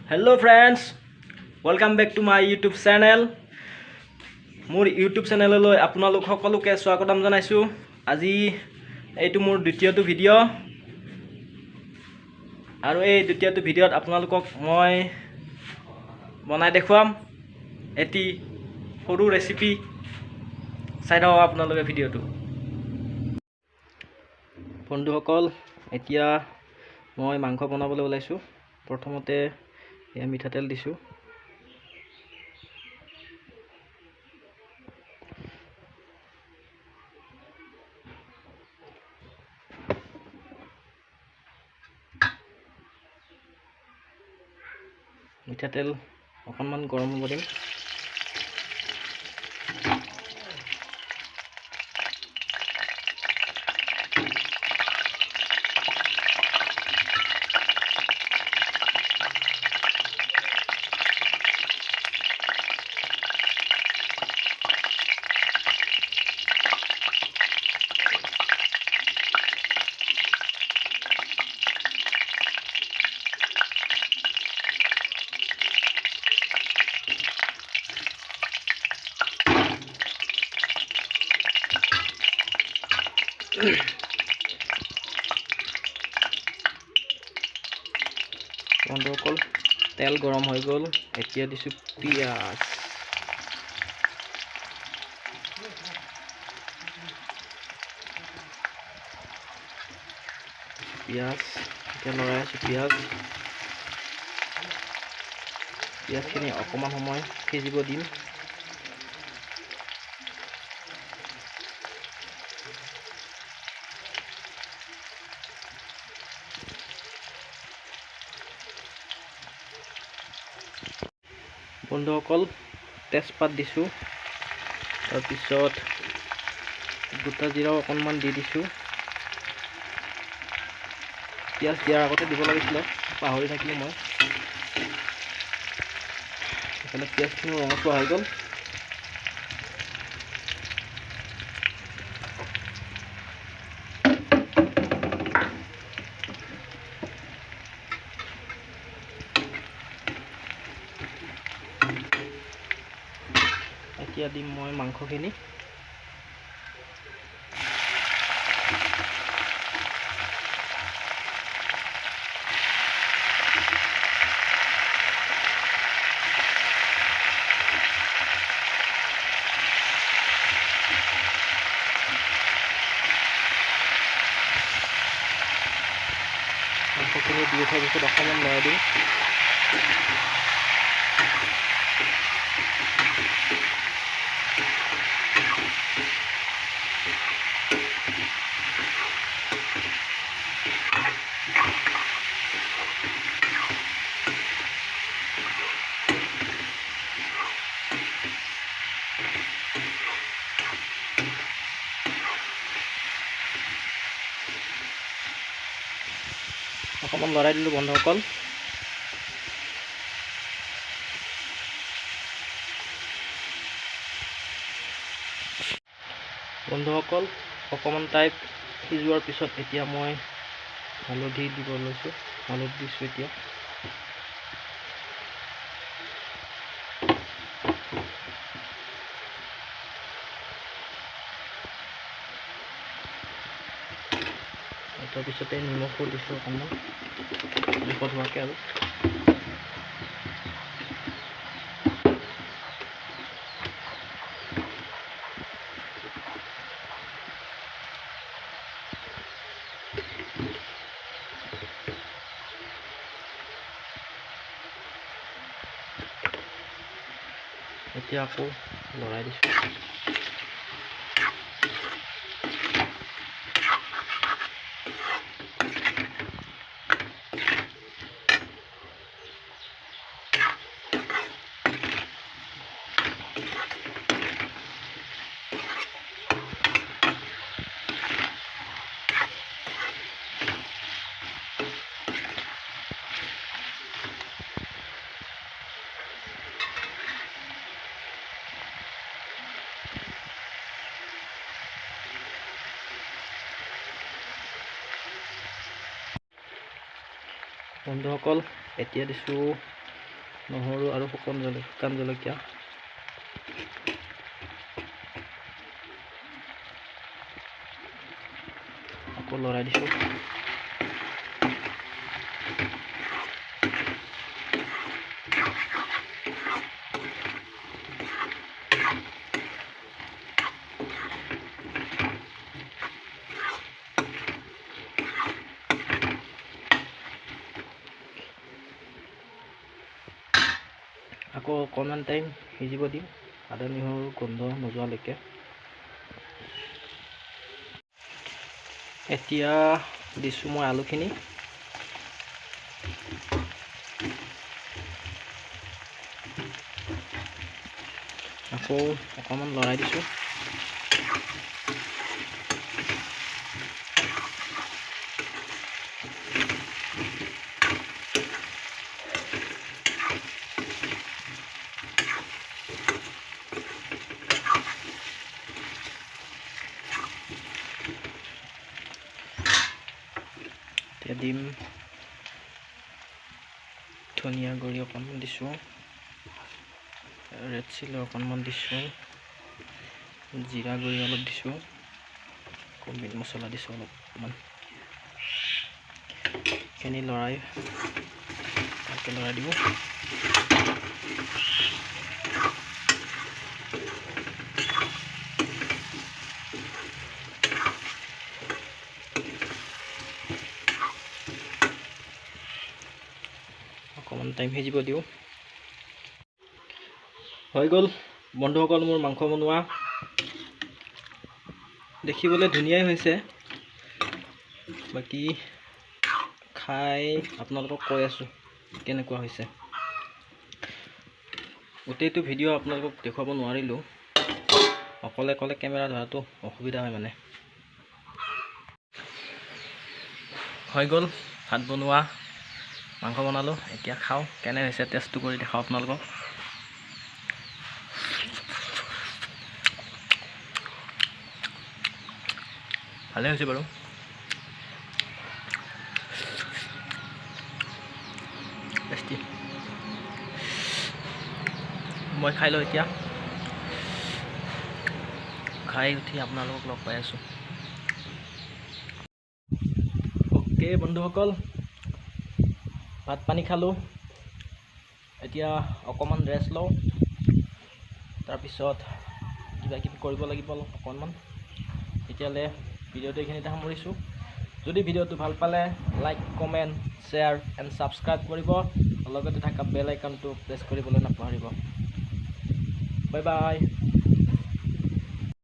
Hello friends, welcome back to my YouTube channel. মোৰ YouTube চেনেললৈ আপোনালোক সকলোকে স্বাগতম জনাইছো। আজি এইটো মোৰ দ্বিতীয়টো ভিডিঅ' আৰু এই দ্বিতীয়টো ভিডিঅ'ত আপোনালোকক মই বনাই দেখুৱাম এটি সৰু ৰেচিপি। চাই থাকক আপোনালোকে ভিডিঅ'টো। বন্ধুসকল, এতিয়া মই মাংস বনাবলৈ ওলাইছো। প্ৰথমতে এয়া মিঠাতেল দিছো। মিঠাতেল অকণমান গৰম হ'ব দিম। বন্ধুসকল, তেল গৰম হৈ গ'ল। এতিয়া দিছো পিঁয়াজ। এতিয়া লৰাই আছো পিঁয়াজখিনি অকণমান সময় সিজিব দিম। বন্ধুসকল, তেজপাত দিছো, তাৰপিছত গোটা জিৰাও অকণমান দি দিছো। পিঁয়াজ দিয়াৰ আগতে দিব লাগিছিলে, পাহৰি থাকিলো মই। এইফালে পিঁয়াজখিনি ৰঙচুৱা হৈ গ'ল। এতিয়া দিম মই মাংসখিনি। মাংসখিনি দি উঠাৰ পিছত অকণমান লৰাই দিম। অকণমান লৰাই দিলোঁ বন্ধুসকল। অকণমান টাইপ সিজোৱাৰ পিছত এতিয়া মই হালধি দিব লৈছোঁ। হালধি দিছোঁ এতিয়া। তাৰপিছতে নিমখো দিছোঁ অকণমান, জোখত হোৱাকৈ আৰু। এতিয়া আকৌ লৰাই দিছোঁ। বন্ধুসকল, এতিয়া দিছোঁ নহৰু আৰু শুকান জলকীয়া আকৌ লৰাই দিছোঁ। আকৌ অকণমান টাইম সিজিব দিম, আদা নহৰুৰ গোন্ধ নোযোৱালৈকে। এতিয়া দিছোঁ মই আলুখিনি। আকৌ অকণমান লৰাই দিছোঁ। এতিয়া দিম ধনিয়া গুড়ি অকণমান দিছোঁ, ৰেড চিলি অকণমান দিছোঁ, জিৰা গুড়ি অলপ দিছোঁ, আকৌ মিট মছলা দিছোঁ অলপমান। এইখিনি ভালকৈ লৰাই দিব। অকণমান টাইম সিজিব দিওঁ। হৈ গ'ল বন্ধুসকল মোৰ মাংস বনোৱা। দেখিবলৈ ধুনীয়াই হৈছে, বাকী খাই আপোনালোকক কৈ আছোঁ কেনেকুৱা হৈছে। গোটেইটো ভিডিঅ' আপোনালোকক দেখুৱাব নোৱাৰিলোঁ, অকলে কেমেৰা ধৰাটো অসুবিধা হয় মানে। হৈ গ'ল ভাত বনোৱা, মাংস বনালোঁ। এতিয়া খাওঁ, কেনে হৈছে টেষ্টটো কৰি দেখাওঁ আপোনালোকক। ভালে হৈছে বাৰু। টেষ্টি। মই খাই লওঁ এতিয়া, খাই উঠি আপোনালোকক লগ পাই আছোঁ। অ'কে বন্ধুসকল, ভাত পানী খালোঁ। এতিয়া অকণমান ৰেষ্ট লওঁ, তাৰপিছত কিবা কিবি কৰিব লাগিব অকণমান। তেতিয়াহ'লে ভিডিঅ'টো এইখিনিতে সামৰিছোঁ। যদি ভিডিঅ'টো ভাল পালে like, comment, share and subscribe কৰিব, লগতে থকা বেল আইকনটো প্ৰেছ কৰিবলৈ নাপাহৰিব। Bye bye.